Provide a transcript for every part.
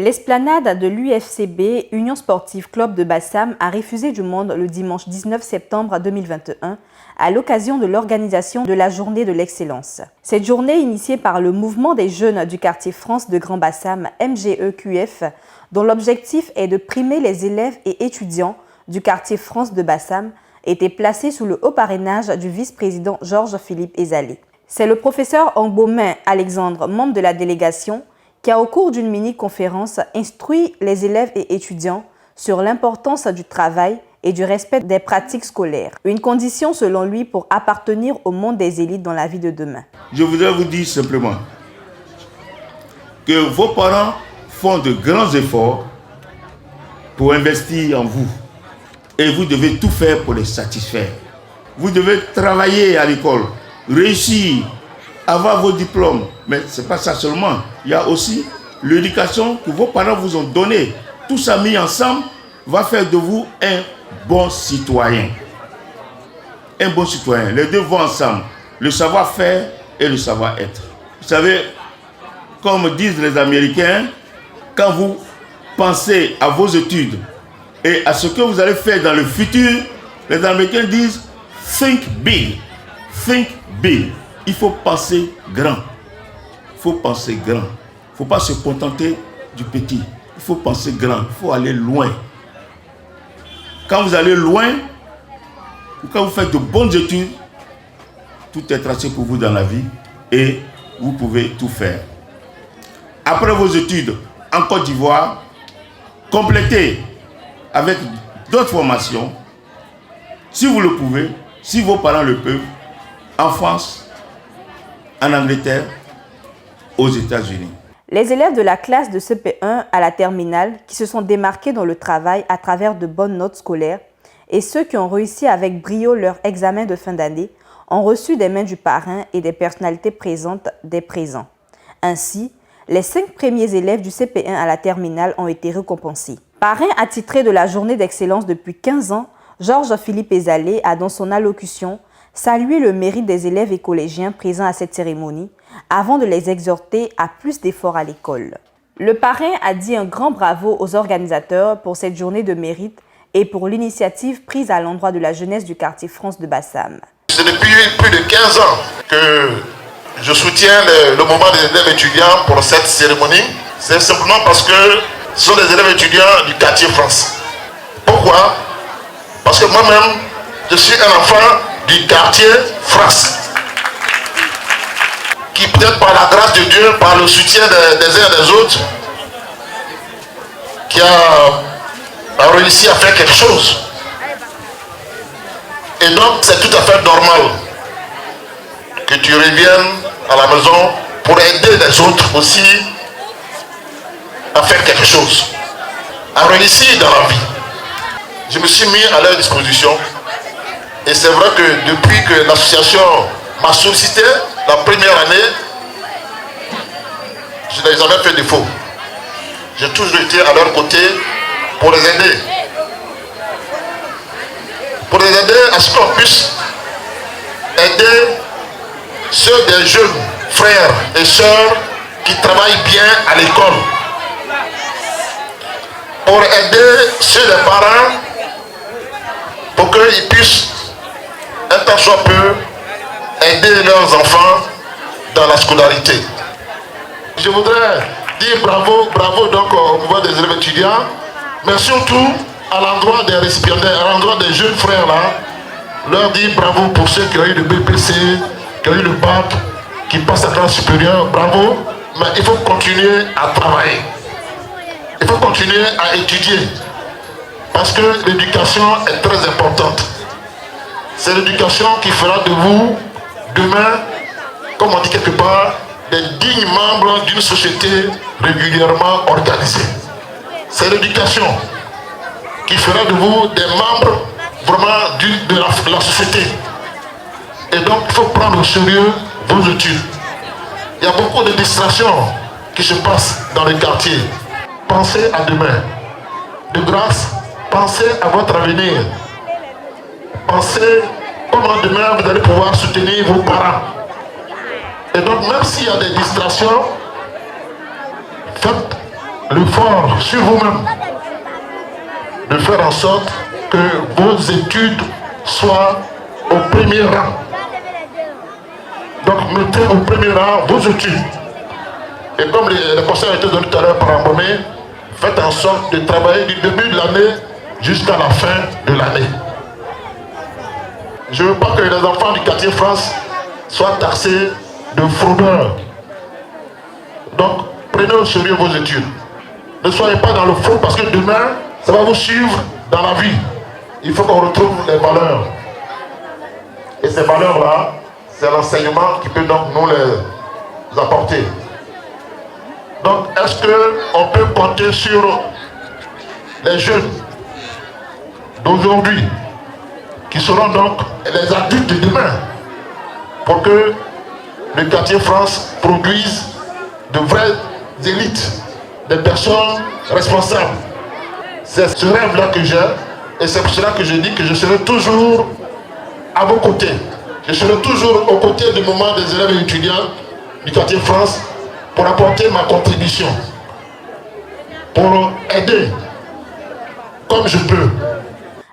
L'esplanade de l'UFCB, Union Sportive Club de Bassam, a refusé du monde le dimanche 19 septembre 2021 à l'occasion de l'organisation de la Journée de l'Excellence. Cette journée, initiée par le mouvement des jeunes du quartier France de Grand Bassam, MGEQF, dont l'objectif est de primer les élèves et étudiants du quartier France de Bassam, était placée sous le haut parrainage du vice-président Georges-Philippe Ezalé. C'est le professeur Angbomin Alexandre, membre de la délégation, qui a au cours d'une mini-conférence instruit les élèves et étudiants sur l'importance du travail et du respect des pratiques scolaires. Une condition selon lui pour appartenir au monde des élites dans la vie de demain. Je voudrais vous dire simplement que vos parents font de grands efforts pour investir en vous. Et vous devez tout faire pour les satisfaire. Vous devez travailler à l'école, réussir, avoir vos diplômes. Mais ce n'est pas ça seulement. Il y a aussi l'éducation que vos parents vous ont donnée. Tout ça mis ensemble va faire de vous un bon citoyen. Un bon citoyen. Les deux vont ensemble. Le savoir-faire et le savoir-être. Vous savez, comme disent les Américains, quand vous pensez à vos études et à ce que vous allez faire dans le futur, les Américains disent « think big ». Think big. Il faut penser grand. Il faut penser grand. Il ne faut pas se contenter du petit. Il faut penser grand. Il faut aller loin. Quand vous allez loin, ou quand vous faites de bonnes études, tout est tracé pour vous dans la vie et vous pouvez tout faire. Après vos études en Côte d'Ivoire, complétez avec d'autres formations, si vous le pouvez, si vos parents le peuvent, en France, en Angleterre, aux États-Unis. Les élèves de la classe de CP1 à la terminale qui se sont démarqués dans le travail à travers de bonnes notes scolaires et ceux qui ont réussi avec brio leur examen de fin d'année ont reçu des mains du parrain et des personnalités présentes des présents. Ainsi, les 5 premiers élèves du CP1 à la terminale ont été récompensés. Parrain attitré de la journée d'excellence depuis 15 ans, Georges-Philippe Ezalé a dans son allocution salué le mérite des élèves et collégiens présents à cette cérémonie avant de les exhorter à plus d'efforts à l'école. Le parrain a dit un grand bravo aux organisateurs pour cette journée de mérite et pour l'initiative prise à l'endroit de la jeunesse du quartier France de Bassam. C'est depuis plus de 15 ans que je soutiens le mouvement des élèves étudiants pour cette cérémonie. C'est simplement parce que ce sont des élèves étudiants du quartier France. Pourquoi? Parce que moi-même, je suis un enfant du quartier France, qui peut-être par la grâce de Dieu, par le soutien des uns et des autres, qui a réussi à faire quelque chose. Et donc c'est tout à fait normal que tu reviennes à la maison pour aider les autres aussi à faire quelque chose, à réussir dans la vie. Je me suis mis à leur disposition. Et c'est vrai que depuis que l'association m'a sollicité la première année, je n'ai jamais fait défaut. J'ai toujours été à leur côté pour les aider. Pour les aider à ce qu'on puisse aider ceux des jeunes frères et sœurs qui travaillent bien à l'école. Pour aider ceux des parents pour qu'ils puissent un tant soit peu aider leurs enfants dans la scolarité. Je voudrais dire bravo donc au mouvement des élèves étudiants, mais surtout à l'endroit des récipiendaires, à l'endroit des jeunes frères là, leur dire bravo pour ceux qui ont eu le BPC, qui ont eu le bac, qui passent à la classe supérieure, bravo, mais il faut continuer à travailler. Il faut continuer à étudier, parce que l'éducation est très importante. C'est l'éducation qui fera de vous, demain, comme on dit quelque part, des dignes membres d'une société régulièrement organisée. C'est l'éducation qui fera de vous des membres vraiment de la société. Et donc, il faut prendre au sérieux vos études. Il y a beaucoup de distractions qui se passent dans les quartiers. Pensez à demain. De grâce, pensez à votre avenir. Pensez comment demain vous allez pouvoir soutenir vos parents. Et donc même s'il y a des distractions, faites l'effort sur vous-même de faire en sorte que vos études soient au premier rang. Donc mettez au premier rang vos études. Et comme les conseils ont été donnés tout à l'heure par Ambomé, faites en sorte de travailler du début de l'année jusqu'à la fin de l'année. Je ne veux pas que les enfants du quartier France soient taxés de fraudeurs. Donc prenez au sérieux vos études. Ne soyez pas dans le faux parce que demain, ça va vous suivre dans la vie. Il faut qu'on retrouve les valeurs. Et ces valeurs-là, c'est l'enseignement qui peut donc nous les apporter. Donc, est-ce qu'on peut compter sur les jeunes d'aujourd'hui qui seront donc les adultes de demain pour que le quartier France produise de vraies élites, des personnes responsables? C'est ce rêve-là que j'ai et c'est pour cela que je dis que je serai toujours à vos côtés. Je serai toujours aux côtés du moment des élèves et étudiants du quartier France pour apporter ma contribution, pour aider comme je peux.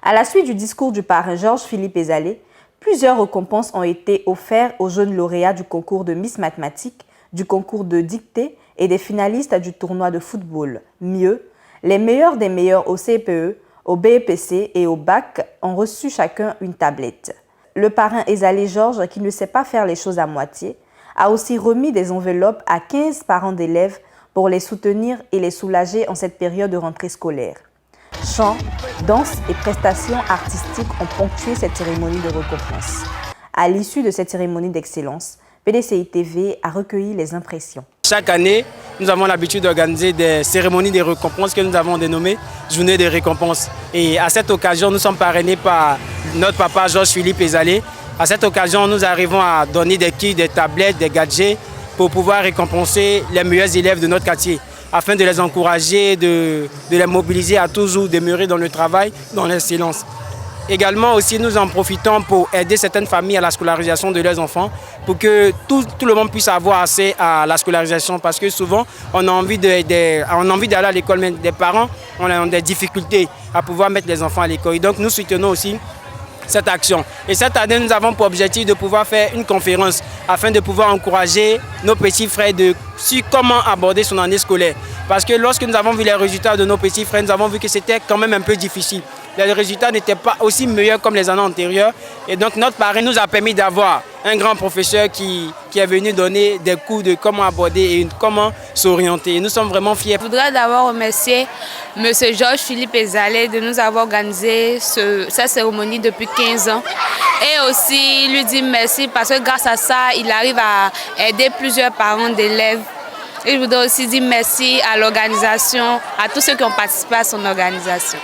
À la suite du discours du parrain Georges-Philippe Ezalé, plusieurs récompenses ont été offertes aux jeunes lauréats du concours de Miss Mathématiques, du concours de dictée et des finalistes du tournoi de football. Mieux, les meilleurs des meilleurs au CPE, au BEPC et au BAC ont reçu chacun une tablette. Le parrain Ezalé Georges, qui ne sait pas faire les choses à moitié, a aussi remis des enveloppes à 15 parents d'élèves pour les soutenir et les soulager en cette période de rentrée scolaire. Chants, danses et prestations artistiques ont ponctué cette cérémonie de récompense. À l'issue de cette cérémonie d'excellence, PDCI TV a recueilli les impressions. Chaque année, nous avons l'habitude d'organiser des cérémonies de récompenses que nous avons dénommées Journée des récompenses. Et à cette occasion, nous sommes parrainés par notre papa Georges-Philippe Ezalé. À cette occasion, nous arrivons à donner des kits, des tablettes, des gadgets pour pouvoir récompenser les meilleurs élèves de notre quartier, afin de les encourager, de les mobiliser à toujours demeurer dans le travail, dans l'excellence. Également aussi, nous en profitons pour aider certaines familles à la scolarisation de leurs enfants, pour que tout le monde puisse avoir accès à la scolarisation, parce que souvent, on a envie d'aller à l'école, mais des parents ont des difficultés à pouvoir mettre les enfants à l'école. Et donc, nous soutenons aussi cette action. Et cette année, nous avons pour objectif de pouvoir faire une conférence afin de pouvoir encourager nos petits frères sur comment aborder son année scolaire. Parce que lorsque nous avons vu les résultats de nos petits frères, nous avons vu que c'était quand même un peu difficile. Les résultats n'étaient pas aussi meilleurs comme les années antérieures. Et donc notre parrain nous a permis d'avoir un grand professeur qui est venu donner des cours de comment aborder et comment s'orienter. Nous sommes vraiment fiers. Je voudrais d'abord remercier M. Georges-Philippe Ezalé de nous avoir organisé cette cérémonie depuis 15 ans. Et aussi lui dire merci parce que grâce à ça, il arrive à aider plusieurs parents d'élèves. Et je voudrais aussi dire merci à l'organisation, à tous ceux qui ont participé à son organisation.